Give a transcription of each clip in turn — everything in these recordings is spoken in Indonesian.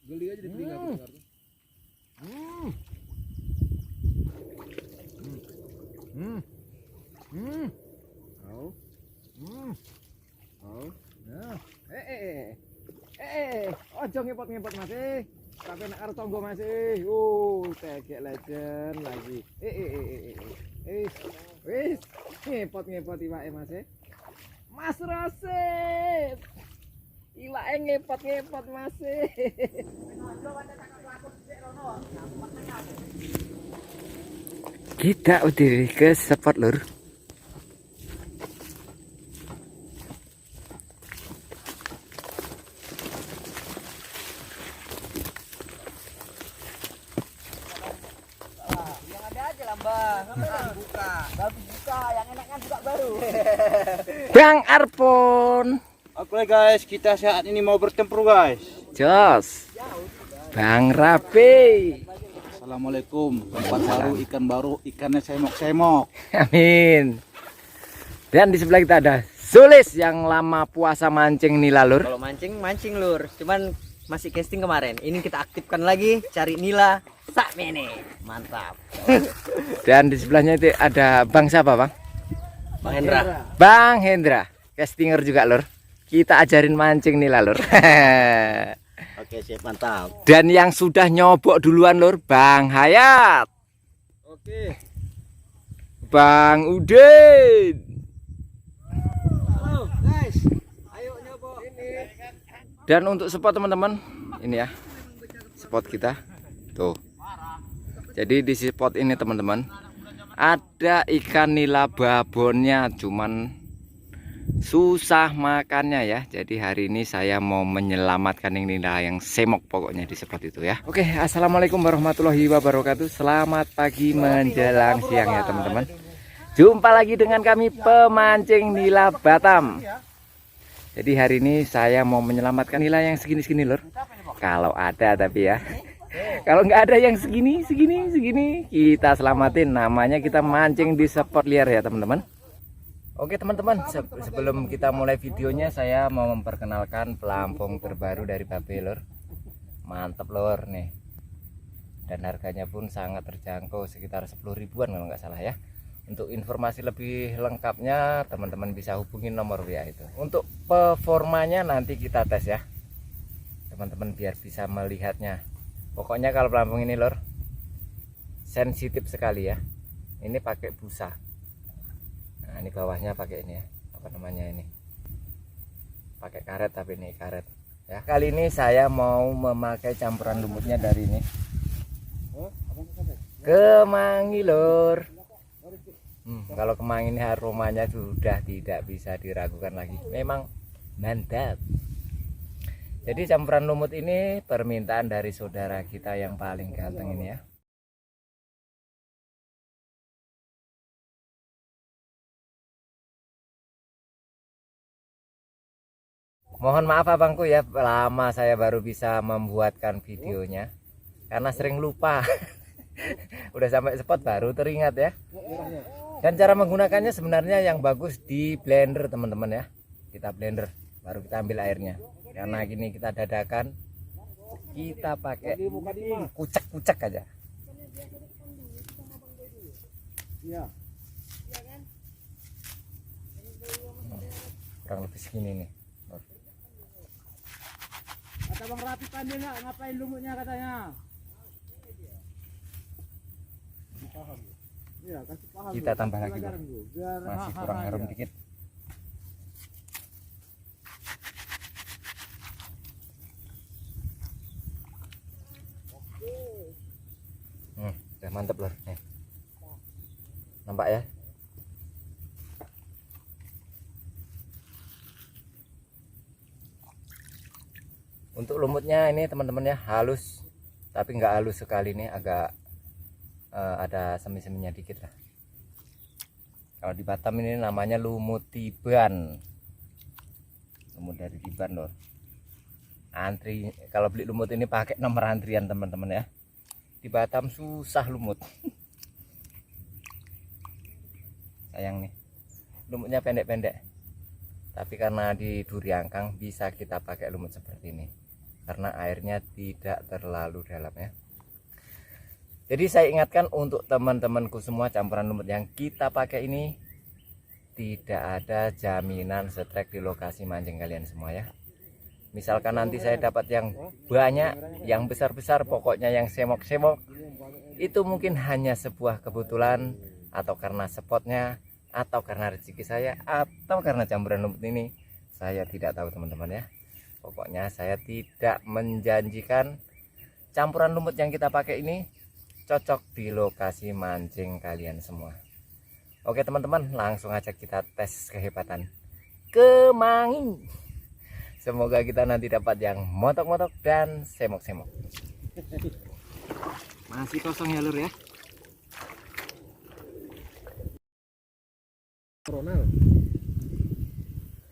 Geli aja di telinga aku dengar tuh. Au. Au. Nah. Ojo ngepot-ngepot Mas. Sampai nak karo tonggo Mas. Tegek legend lagi. Wis. Ngepot-ngepot iwake Mas. Mas Rosid. Iwake ngepot-ngepot Mas. Kita udah ke spot lur. Yang ada aja lah Mbak. Buka. Baru buka, yang enak kan juga baru. Bang Arpon. Oke guys, kita saat ini mau bertempur guys. Jos. Bang Rapi. Assalamualaikum. Tempat baru, ikan baru, ikannya semok-semok. Amin. Dan di sebelah kita ada Sulis yang lama puasa mancing nila lur. Kalau mancing lur. Cuman masih casting kemarin. Ini kita aktifkan lagi, cari nila sak mene. Mantap. Dan di sebelahnya itu ada Bang siapa Bang? Bang Hendra. Bang Hendra, castinger juga lur. Kita ajarin mancing nila lur. Oke, siap, mantap. Dan yang sudah nyobok duluan lur, Bang Hayat. Oke. Bang Udin. Halo guys. Ayo nyobok ini. Dan untuk spot teman-teman, ini ya. Spot kita. Tuh. Jadi di spot ini teman-teman, ada ikan nila babonnya, cuman susah makannya ya. Jadi hari ini saya mau menyelamatkan yang nila yang semok pokoknya di spot itu ya. Oke, assalamualaikum warahmatullahi wabarakatuh. Selamat pagi menjelang siang ya teman-teman. Jumpa lagi dengan kami pemancing nila Batam. Jadi hari ini saya mau menyelamatkan nila yang segini-segini lur. Kalau ada tapi ya. Kalau nggak ada yang segini, kita selamatin. Namanya kita mancing di spot liar ya teman-teman. Oke teman-teman, sebelum kita mulai videonya saya mau memperkenalkan pelampung terbaru dari Babe lur. Mantap lur nih. Dan harganya pun sangat terjangkau, sekitar 10 ribuan kalau nggak salah ya. Untuk informasi lebih lengkapnya teman-teman bisa hubungi nomor WA itu. Untuk performanya nanti kita tes ya teman-teman biar bisa melihatnya. Pokoknya kalau pelampung ini lor sensitif sekali ya. Ini pakai busa. Nah ini bawahnya pakai ini ya, apa namanya ini, pakai karet, tapi ini karet ya. Kali ini saya mau memakai campuran lumutnya dari ini kemangi lor. Kalau kemangi ini aromanya sudah tidak bisa diragukan lagi, memang mantap. Jadi campuran lumut ini permintaan dari saudara kita yang paling ganteng ini ya. Mohon maaf abangku ya, lama saya baru bisa membuatkan videonya karena sering lupa. Udah sampai spot baru teringat ya. Dan cara menggunakannya sebenarnya yang bagus di blender teman-teman ya. Kita blender baru kita ambil airnya. Karena gini kita dadakan, kita pakai kucek-kucek aja. Iya. Kurang lebih segini nih. Kata Bang Rapi pandai nggak ngapain lumutnya katanya? Iya, kasih paham. Kita tambah lagi Biar masih kurang harum dikit. Udah mantep lor nih. Nampak ya. Untuk lumutnya ini teman-teman ya halus, tapi nggak halus sekali nih, agak ada semi-seminya dikit lah. Kalau di Batam ini namanya lumut tiban, lumut dari tiban lor. Antri kalau beli lumut ini pakai nomor antrian teman-teman ya. Di Batam susah lumut. Sayang nih, lumutnya pendek-pendek. Tapi karena di Duri Angkang bisa kita pakai lumut seperti ini. karena airnya tidak terlalu dalam ya. Jadi saya ingatkan untuk teman-temanku semua, campuran lumut yang kita pakai ini tidak ada jaminan strike di lokasi mancing kalian semua ya. Misalkan nanti saya dapat yang banyak, yang besar-besar, pokoknya yang semok-semok, itu mungkin hanya sebuah kebetulan, atau karena spotnya, atau karena rezeki saya, atau karena campuran lumut ini, saya tidak tahu teman-teman ya. Pokoknya saya tidak menjanjikan campuran lumut yang kita pakai ini cocok di lokasi mancing kalian semua. Oke teman-teman, langsung aja kita tes kehebatan kemangi. Semoga kita nanti dapat yang motok-motok dan semok-semok. Masih kosong ya lur ya. Ronald.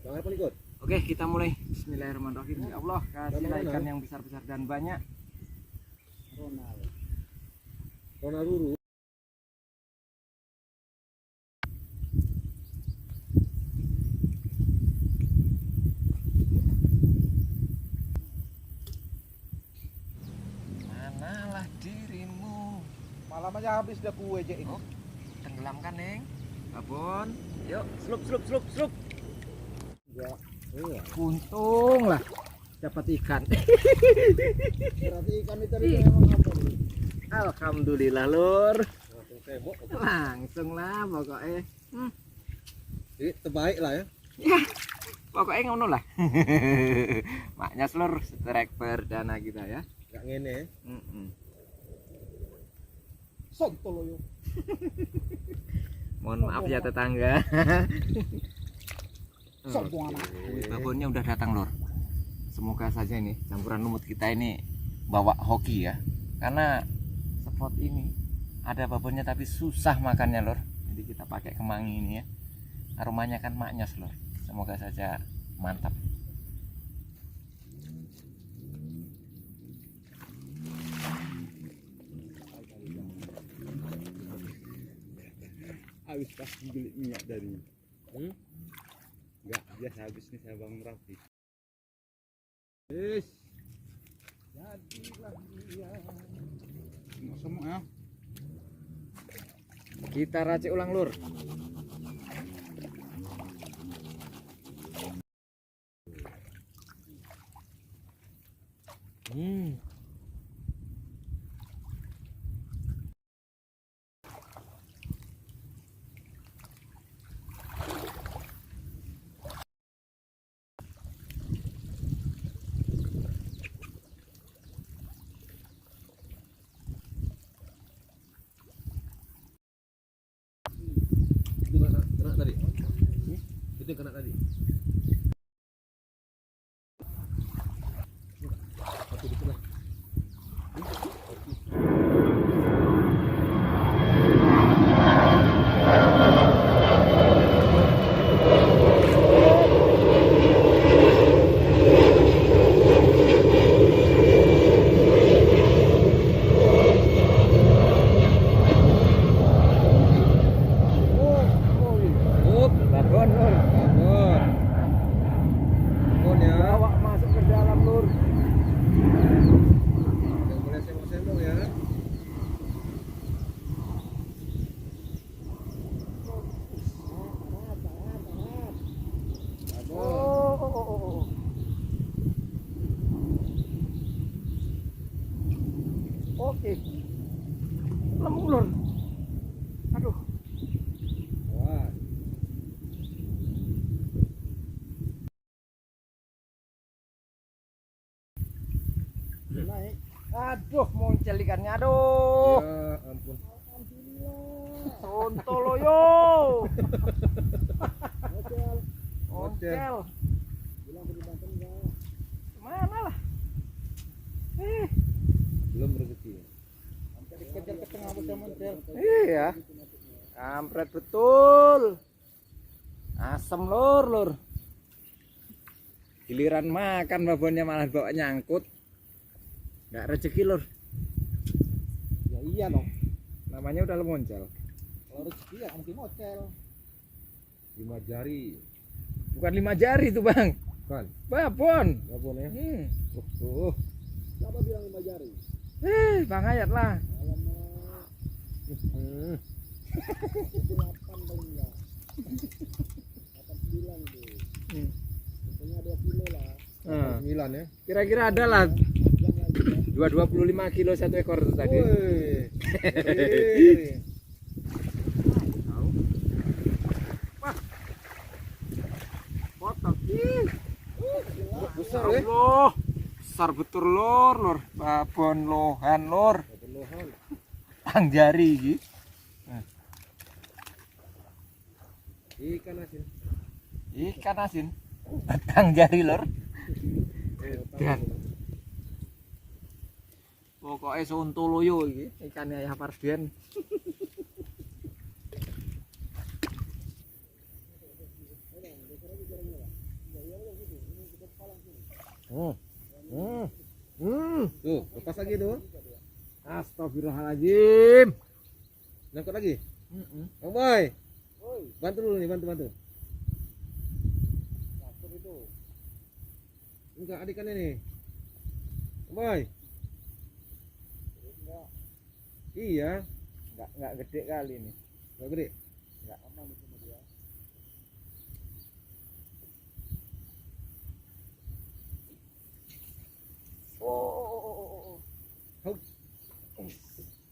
Bang apa ikut? Oke, kita mulai. Bismillahirrahmanirrahim. Ya Allah, kasihlah ikan yang besar-besar dan banyak. Ronald dulu. Manalah dirimu. Malam aja habis dah kue aja ini. Oh, tenggelamkan neng. Babon. Yuk, slup. Ya, iya. Untung lah dapat ikan. Berarti ikan itu memang apa nih? Alhamdulillah lur. Langsung tembok. Langsung lah pokoknya. Jadi terbaik lah ya. Ya, pokoknya ngono lah. Maknya lur, strike perdana kita ya. Enggak ngene ya. Sontolo yo. Mohon maaf ya tetangga. Sombong anak. Babonnya udah datang lur. Semoga saja ini campuran lumut kita ini bawa hoki ya. Karena spot ini ada babonnya tapi susah makannya lur. Jadi kita pakai kemangi ini ya. Aromanya kan maknyos lur. Semoga saja mantap. Habis pas beli minyak dari. Enggak, biasa habis nih saya Bang Rafi. Yes. Jadilah dia. Semua ya. Kita racik ulang lur. Itu kena tadi. Itu yang kena tadi. Satu di sebelah. Babon lur. Babon. Babon ya. Bawa masuk ke dalam lur. Yang boleh sembok-sembok ya. Babon. Oke. Lembung lur. Aduh. Wah. Naik. Aduh, muncul ikannya. Aduh. Ya ampun. Sontoloyo. Oncel. Mana lah? Belum rezeki. Dikejar ke tengah bocah montel. Iya. Kampret betul. Asem lur. Giliran makan babonnya malah bawa nyangkut. Nggak rezeki lur. Ya iya dong. Namanya udah lemoncel. Kalau rezeki ya mungkin motel. 5 jari. Bukan 5 jari tuh bang. Bukan. Babon. Babon ya. Siapa bilang 5 jari? Bang Ayat lah. Itu 8 paling enggak. 8 9 tuh. Pokoknya 2 kilo lah. 9 ya. Kira-kira ada lah 25 kilo satu ekor tuh tadi. Woi. Potong. Besar ya. Allah. Besar betul lor. Babon lohan lor. Tang jari iki. Ikan asin. Ikan asin. Tang jari lor. Dan pokoknya sontoloyo iki ikannya ya Pardian. Tuh, lepas lagi tuh. Astagfirullahaladzim. Nangkut lagi. Bang Boy. Bantu dulu nih, bantu. Enggak, adikannya nih. Bang Boy. Iya. Enggak gede kali ini. Enggak gede. Enggak aman di sini dia.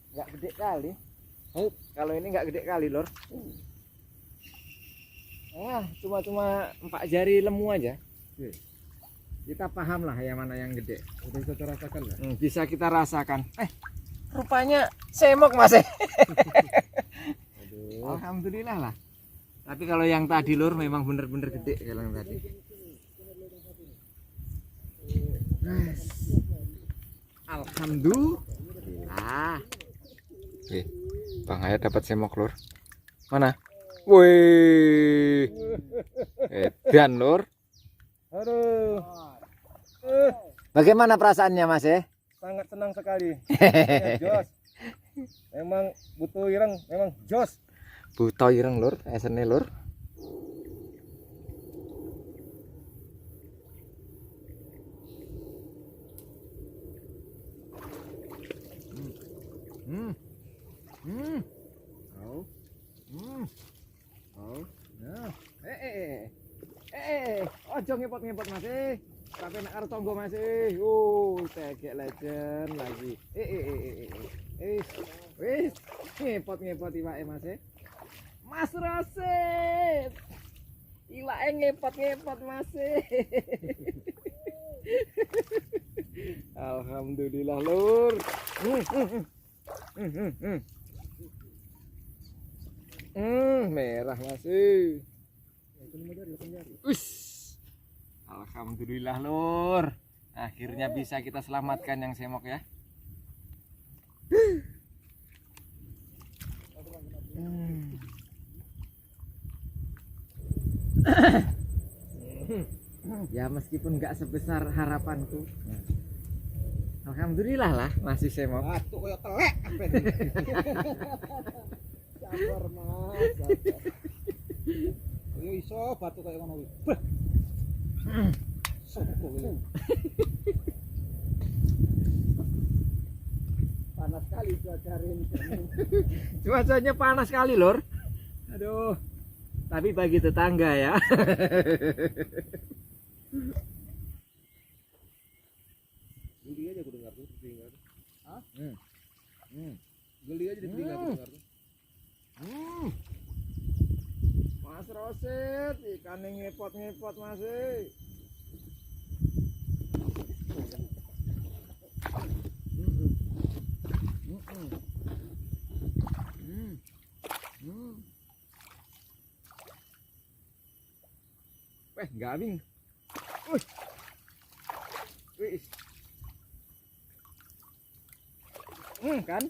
Enggak gede kali. Kalau ini enggak gede kali, Lor. Cuma 4 jari lemu aja. Kita paham lah yang mana yang gede. Udah bisa rasakan ya? Bisa kita rasakan. Rupanya semok Mas. Alhamdulillah lah. Tapi kalau yang tadi Lur memang bener-bener gede kalau yang tadi. Alhamdulillah. Oke, Bang Ayat dapat semok Lur. Mana? Wih. Edan Lur. Aduh. Bagaimana perasaannya Mas Sangat senang sekali. Jos. Memang butuh ireng, memang jos. Buta ireng Lur, esene Lur. Ojo ngepot-ngepot Mas. Sampai nak karo tonggo Mas. Tegek legend lagi. Wis ngepot-ngepot iwake Mas. Mas Rosid. Iwake ngepot-ngepot Mas. Alhamdulillah Lur. Merah Mas. Alhamdulillah Lur. Akhirnya bisa kita selamatkan yang semok ya. Ya meskipun nggak sebesar harapanku. Alhamdulillah lah masih semok. Batuk koyo telek kabeh. Sabar Mas. Yo iso batuk koyo ngono kuwi. Panas sekali cuaca hari ini. Cuacanya panas sekali Lur. Aduh. Tapi bagi tetangga ya. Geli aja aku dengar tuh, dengar. Hah? Geli aja di telinga aku dengar tuh. Mas Rosid, ikannya ngepot-ngepot Mas. Gabing. Wih. Kan?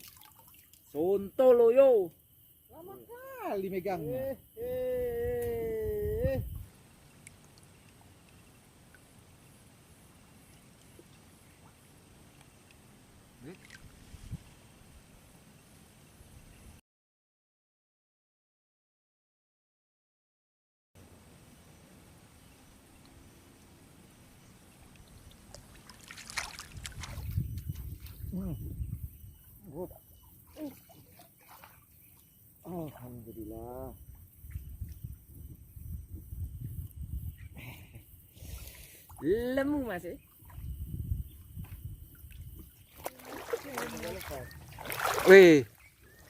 Sontoloyo. Lama kali megangnya. Alhamdulillah. Lemu masih. Wih,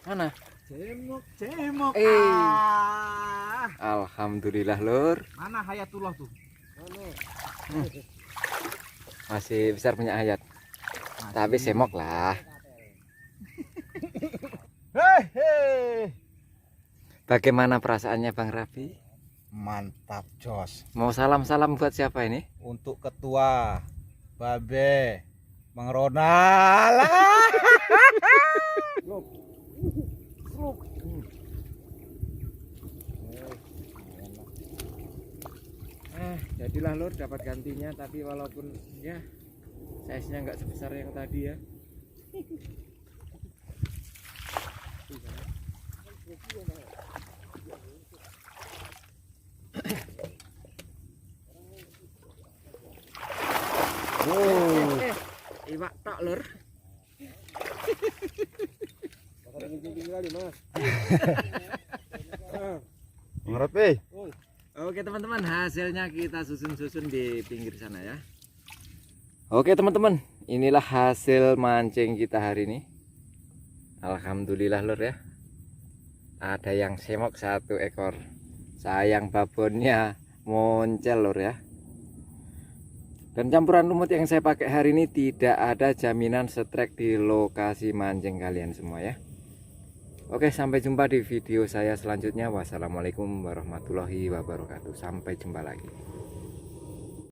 mana? Cemok. Alhamdulillah lur. Mana Hayatullah tuh? Masih besar punya hayat. Tapi semok lah. Hei. Bagaimana perasaannya Bang Rafi? Mantap jos. Mau salam-salam buat siapa ini? Untuk ketua Babe Bang Ronald. Jadilah lur dapat gantinya, tapi walaupun ya size-nya nggak sebesar yang tadi ya. Iwak tok lur. Ngerti? Oke teman-teman, hasilnya kita susun-susun di pinggir sana ya. Oke teman-teman, inilah hasil mancing kita hari ini. Alhamdulillah lur ya. Ada yang semok 1 ekor. Sayang babonnya moncel lur ya. Dan campuran lumut yang saya pakai hari ini tidak ada jaminan strike di lokasi mancing kalian semua ya. Oke, sampai jumpa di video saya selanjutnya. Wassalamualaikum warahmatullahi wabarakatuh. Sampai jumpa lagi.